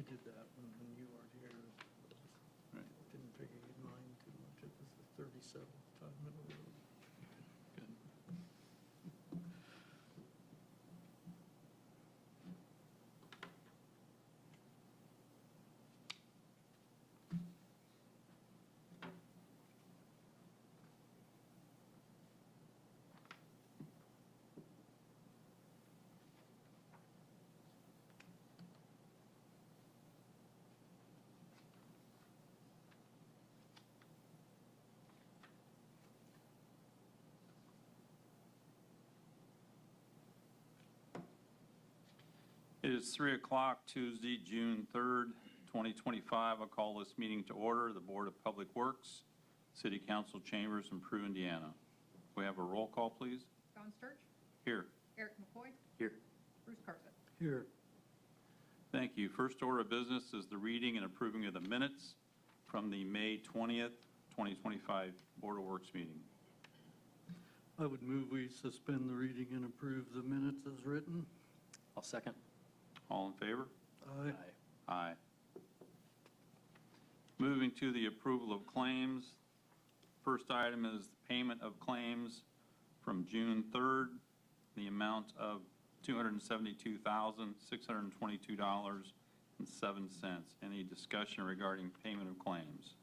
did that when you weren't here. Right. Didn't figure you'd mind too much. It was the 37th time in a row. Good. It is 3 o'clock Tuesday, June 3rd, 2025. I'll call this meeting to order. The Board of Public Works, City Council Chambers in Peru, Indiana. We have a roll call, please. Don Sturch, Here. Eric McCoy, Here. Bruce Carson. Here, Thank you. First order of business is the reading and approving of the minutes from the May 20th, 2025 Board of Works meeting. I would move we suspend the reading and approve the minutes as written. I'll second. All in favor? Aye. Aye. Moving to the approval of claims. First item is the payment of claims from June 3rd, the amount of $272,622.07. Any discussion regarding payment of claims?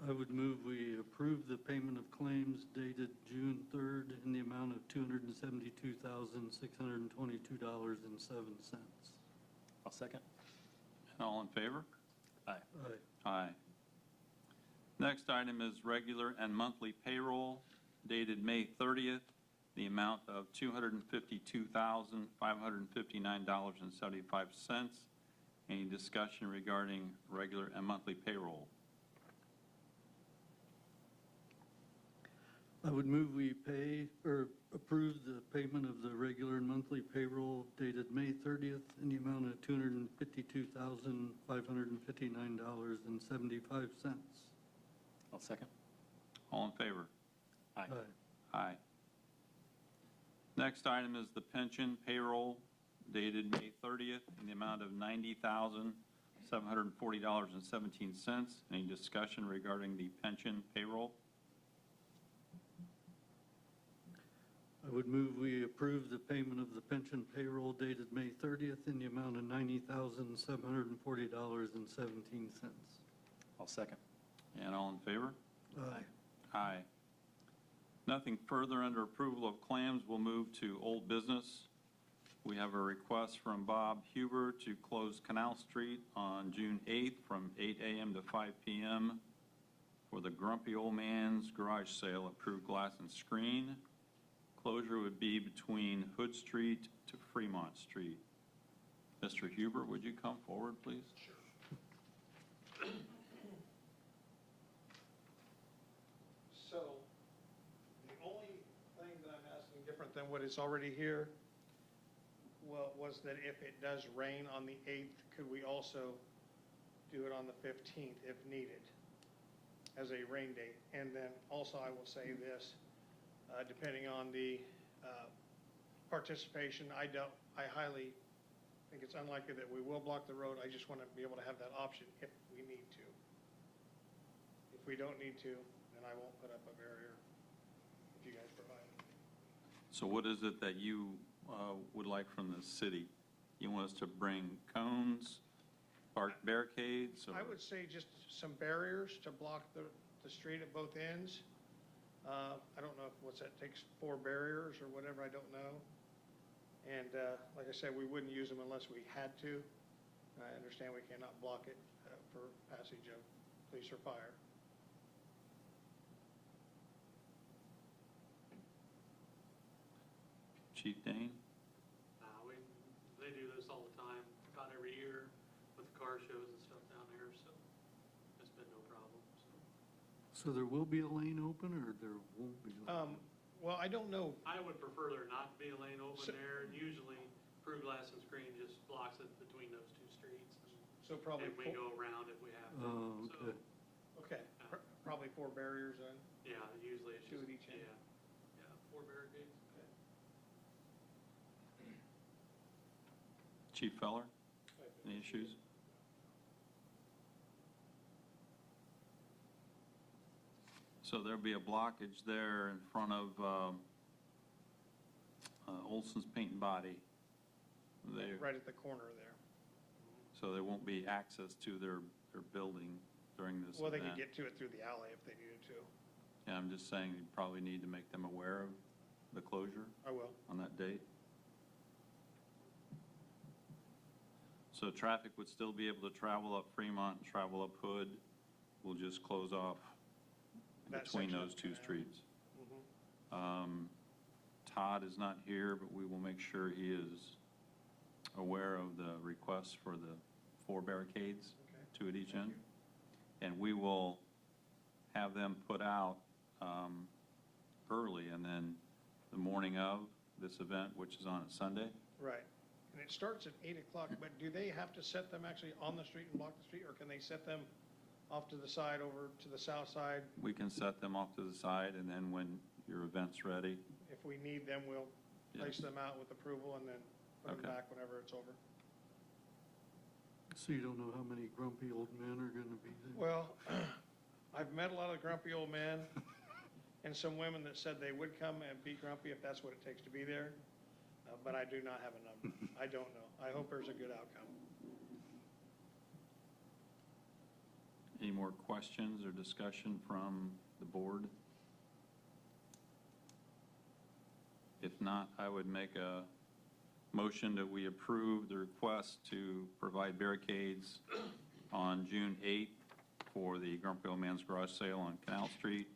I would move we approve the payment of claims dated June 3rd in the amount of $272,622.07. I'll second. All in favor? Aye. Aye. Aye. Next item is regular and monthly payroll dated May 30th, the amount of $252,559.75. Any discussion regarding regular and monthly payroll? I would move we pay or approve the payment of the regular and monthly payroll dated May 30th in the amount of $252,559.75. I'll second. All in favor? Aye. Aye. Next item is the pension payroll dated May 30th in the amount of $90,740.17. Any discussion regarding the pension payroll? I would move we approve the payment of the pension payroll dated May 30th in the amount of $90,740.17. I'll second. And all in favor? Aye. Aye. Nothing further under approval of claims. We'll move to old business. We have a request from Bob Huber to close Canal Street on June 8th from 8 a.m. to 5 p.m. for the Grumpy Old Man's Garage Sale, approved glass and screen. Closure would be between Hood Street to Fremont Street. Mr. Huber, would you come forward, please? Sure. So, the only thing that I'm asking different than what is already here, well, was that if it does rain on the 8th, could we also do it on the 15th if needed as a rain date? And then also I will say this, depending on the participation, I highly think it's unlikely that we will block the road. I just want to be able to have that option if we need to. If we don't need to, then I won't put up a barrier if you guys provide it. So what is it that you would like from the city? You want us to bring cones, barricades? Or? I would say just some barriers to block the street at both ends. I don't know what's that takes, 4 barriers or whatever, I don't know. And like I said, we wouldn't use them unless we had to. I understand we cannot block it for passage of police or fire. Chief Dane? They do this all the time, about every year with the car shows and stuff down there, so it's been no problem. So there will be a lane open or there won't be? Well, I don't know. I would prefer there not to be a lane open there, and usually Peru Glass and Screen just blocks it between those 2 streets. So probably And we go around if we have to. Oh, okay. Okay, probably 4 barriers then. Yeah, usually it's 2 just, at each end. yeah, 4 barricades. Okay. Chief Feller, any issues? So there'll be a blockage there in front of Olson's Paint and Body. They, Right at the corner there. so there won't be access to their building during this Well, they event. could get to it through the alley if they needed to. Yeah, I'm just saying you probably need to make them aware of the closure I will. on that date. So traffic would still be able to travel up Fremont and travel up Hood. We'll just close off That between section those up two Canal. streets. Mhm. Todd is not here, but we will make sure he is aware of the request for the 4 barricades, Okay. 2 at each Thank end. you. And we will have them put out early, and then the morning of this event, which is on a Sunday. Right. And it starts at 8 o'clock, but do they have to set them actually on the street and block the street, or can they set them off to the side, over to the south side? We can set them off to the side, and then when your event's ready, If we need them, we'll place Yes. them out with approval and then put them Okay. back whenever it's over. So you don't know how many grumpy old men are going to be there? Well, I've met a lot of grumpy old men and some women that said they would come and be grumpy if that's what it takes to be there, but I do not have a number. I don't know. I hope there's a good outcome. any more questions or discussion from the board? If not, I would make a motion that we approve the request to provide barricades on June 8th for the Grumpy Old Man's Garage Sale on Canal Street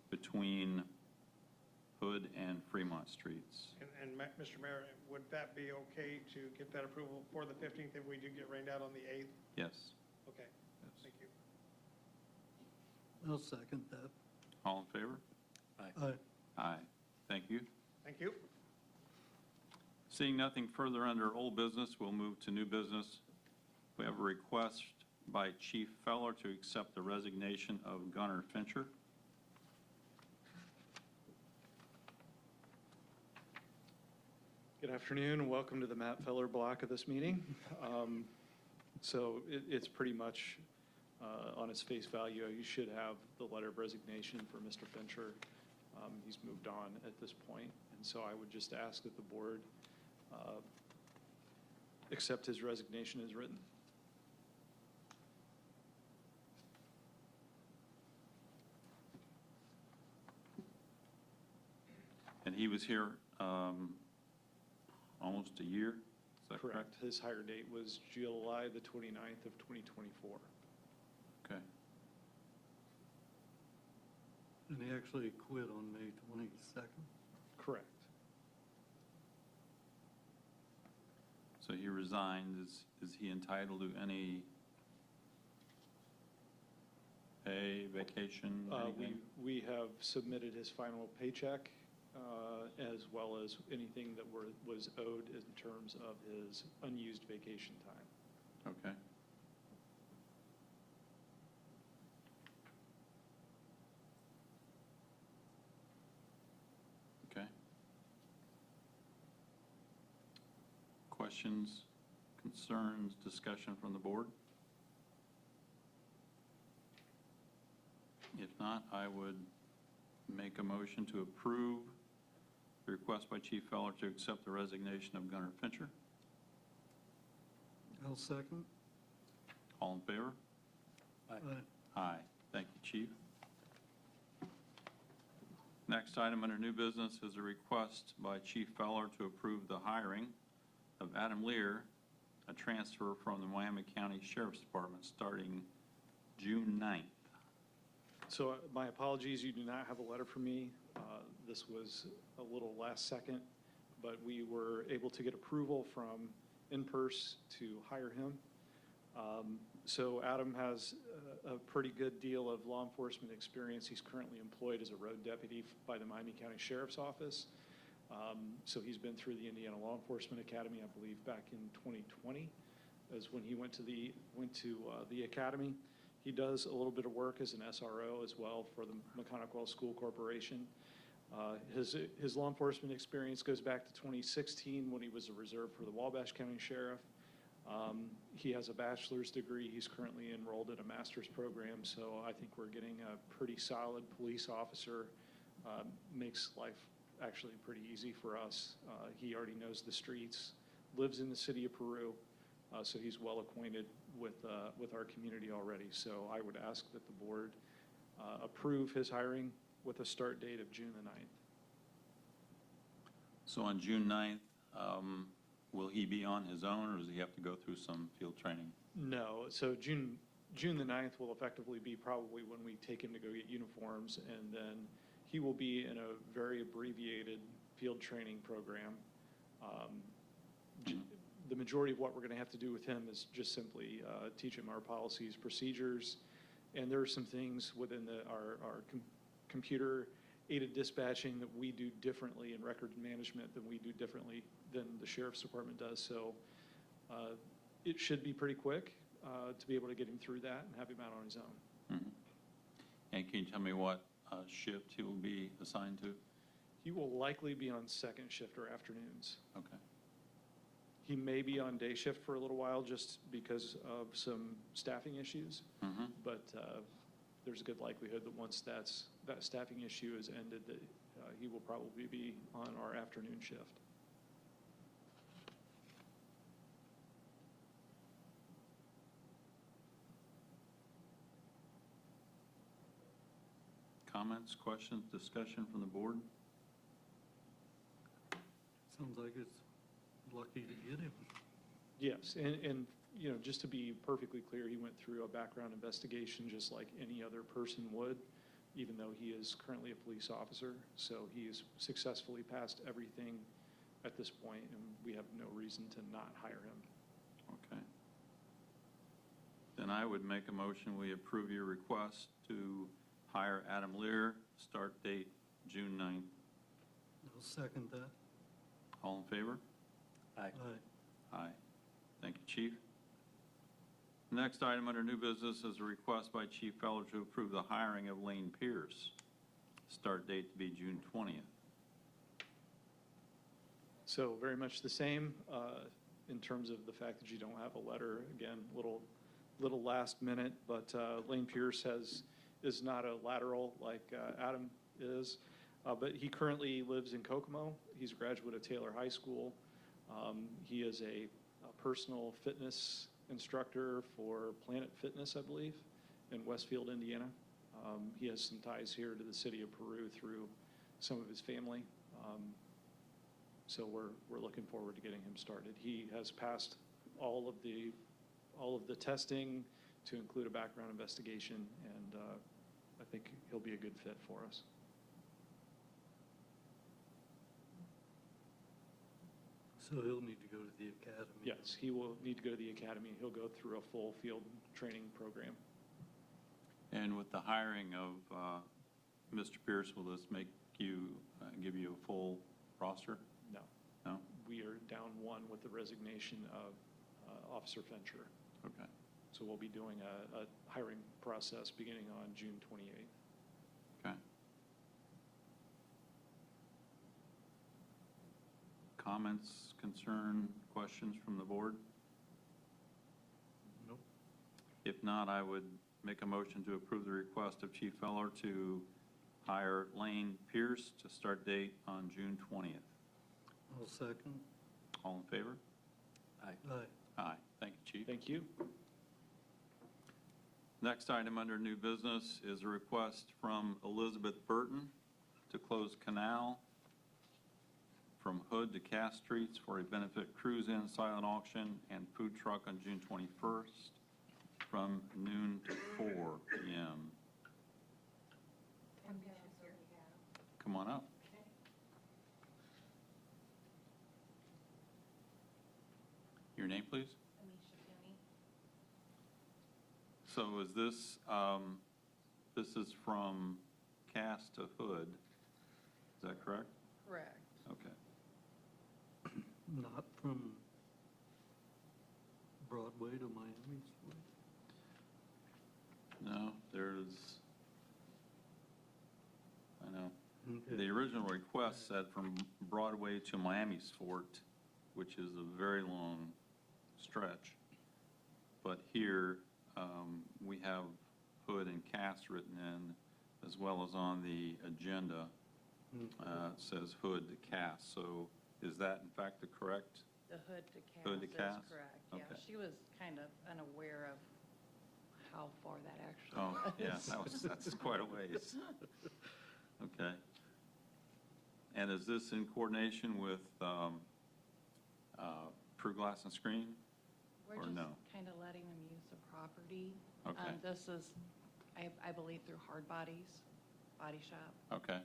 between Hood and Fremont Streets. And Mr. Mayor, would that be okay to get that approval for the 15th if we do get rained out on the 8th? Yes. Okay, Yes. thank you. I'll second that. All in favor? Aye. Aye. Thank you. Thank you. Seeing nothing further under old business, we'll move to new business. We have a request by Chief Feller to accept the resignation of Gunnar Fincher. Good afternoon, and welcome to the Matt Feller block of this meeting. So it's pretty much on its face value. You should have the letter of resignation for Mr. Fincher. He's moved on at this point, and so I would just ask that the board accept his resignation as written. And he was here almost a year, is that correct? Correct. His hire date was July the 29th of 2024. Okay. And he actually quit on May 22nd. Correct. So he resigned. Is he entitled to any pay, vacation, anything? We have submitted his final paycheck, as well as anything that was owed in terms of his unused vacation time. Okay. Okay. Questions, concerns, discussion from the board? If not, I would make a motion to approve the request by Chief Feller to accept the resignation of Gunnar Fincher. I'll second. All in favor? Aye. Aye. Thank you, Chief. Next item under new business is a request by Chief Feller to approve the hiring of Adam Lear, a transfer from the Miami County Sheriff's Department starting June 9th. So my apologies, you do not have a letter from me. This was a little last second, but we were able to get approval from InPers to hire him. So Adam has a pretty good deal of law enforcement experience. He's currently employed as a road deputy by the Miami County Sheriff's Office. So he's been through the Indiana Law Enforcement Academy, I believe, back in 2020, is when he went to the academy. He does a little bit of work as an SRO as well for the Mechanical School Corporation. His law enforcement experience goes back to 2016 when he was a reserve for the Wabash County Sheriff. He has a bachelor's degree. He's currently enrolled in a master's program, so I think we're getting a pretty solid police officer. Makes life actually pretty easy for us. He already knows the streets, lives in the city of Peru, so he's well acquainted with our community already. So I would ask that the board approve his hiring with a start date of June the 9th. So on June 9th, will he be on his own, or does he have to go through some field training? No, so June the 9th will effectively be probably when we take him to go get uniforms, and then he will be in a very abbreviated field training program. The majority of what we're going to have to do with him is just simply teach him our policies, procedures, and there are some things within our computer-aided dispatching that we do differently in record management than we do differently than the sheriff's department does. So it should be pretty quick to be able to get him through that and have him out on his own. Mhm. And can you tell me what shift he will be assigned to? He will likely be on second shift or afternoons. Okay. He may be on day shift for a little while just because of some staffing issues, Mhm. but there's a good likelihood that once that staffing issue is ended, that he will probably be on our afternoon shift. Comments, questions, discussion from the board? Sounds like it's lucky to get him. Yes, and just to be perfectly clear, he went through a background investigation just like any other person would, even though he is currently a police officer. So he has successfully passed everything at this point, and we have no reason to not hire him. Okay. Then I would make a motion, we approve your request to hire Adam Lear, start date June 9th. I'll second that. All in favor? Aye. Aye. Aye. Thank you, Chief. Next item under new business is a request by Chief Feller to approve the hiring of Lane Pierce. Start date to be June 20th. So very much the same in terms of the fact that you don't have a letter. Again, little last minute, but Lane Pierce is not a lateral like Adam is, but he currently lives in Kokomo. He's a graduate of Taylor High School. He is a personal fitness instructor for Planet Fitness, I believe, in Westfield, Indiana. He has some ties here to the city of Peru through some of his family. So we're looking forward to getting him started. He has passed all of the testing to include a background investigation, and I think he'll be a good fit for us. So he'll need to go to the academy. Yes, he will need to go to the academy. He'll go through a full field training program. And with the hiring of Mr. Pierce, will this make you, give you a full roster? No, No? we are down one with the resignation of Officer Fincher. Okay. So we'll be doing a hiring process beginning on June 28th. Okay. Comments, concern, questions from the board? Nope. If not, I would make a motion to approve the request of Chief Feller to hire Lane Pierce to start date on June 20th. I'll second. All in favor? Aye. Aye. Aye. Thank you, Chief. Thank you. Next item under new business is a request from Elizabeth Burton to close canal from Hood to Cass Streets for a benefit cruise-in silent auction and food truck on June 21st from noon to 4 p.m. Come on up. Your name, please? So is this, this is from Cass to Hood, is that correct? Correct. Okay. Not from Broadway to Miami. No, there's, I know. Okay. The original request said from Broadway to Miami's Fort, which is a very long stretch. But here, we have Hood and Cass written in, as well as on the agenda, it says Hood to Cass. So is that in fact the correct? The Hood to Cass Hood to is Cass? correct, yeah. Okay. She was kind of unaware of how far that actually Oh, was. yeah, that's quite a ways. Okay. And is this in coordination with Peru Glass and Screen? We're or just no? kind of letting them use the property. Okay. This is, I believe, through Hard Bodies Body Shop. Okay,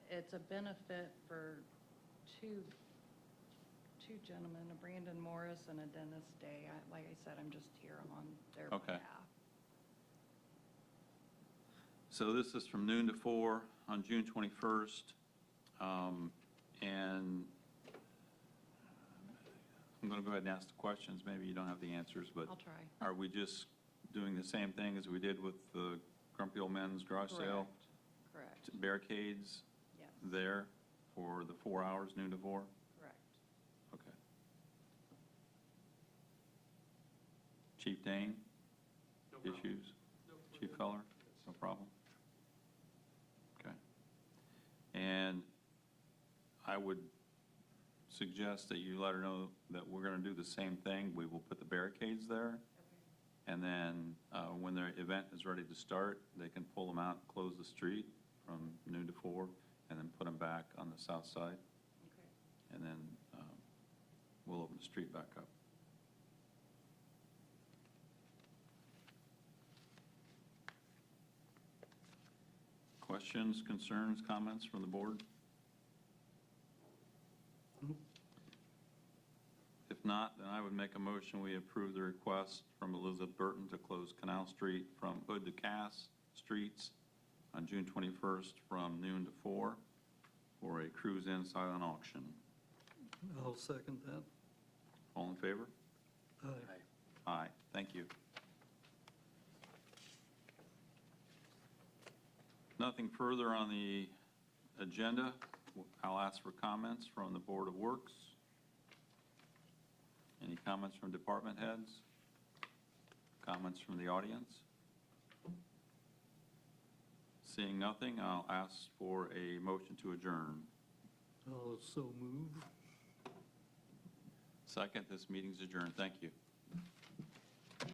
It's a benefit for two gentlemen, a Brandon Morris and a Dennis Day. Like I said, I'm just here on their Okay. behalf. so this is from noon to 4 on June 21st. And I'm going to go ahead and ask the questions. Maybe you don't have the answers, but I'll try. are we just doing the same thing as we did with the Grumpy Old Men's garage sale? Correct, Barricades yes, there for the 4 hours, noon to 4? correct. Okay. Chief Dane, No problem. issues? Nope, we're Chief good. Feller, no problem? Okay. And I would suggest that you let her know that we're going to do the same thing. We will put the barricades there, and then when their event is ready to start, they can pull them out, close the street from noon to 4, and then put them back on the south side, Okay. and then we'll open the street back up. Questions, concerns, comments from the board? If not, then I would make a motion, we approve the request from Elizabeth Burton to close Canal Street from Hood to Cass Streets on June 21st from noon to 4 for a cruise-in silent auction. I'll second that. All in favor? Aye. Aye. Thank you. Nothing further on the agenda. I'll ask for comments from the Board of Works. Any comments from department heads? Comments from the audience? Seeing nothing, I'll ask for a motion to adjourn. I'll so move. Second, this meeting's adjourned. Thank you.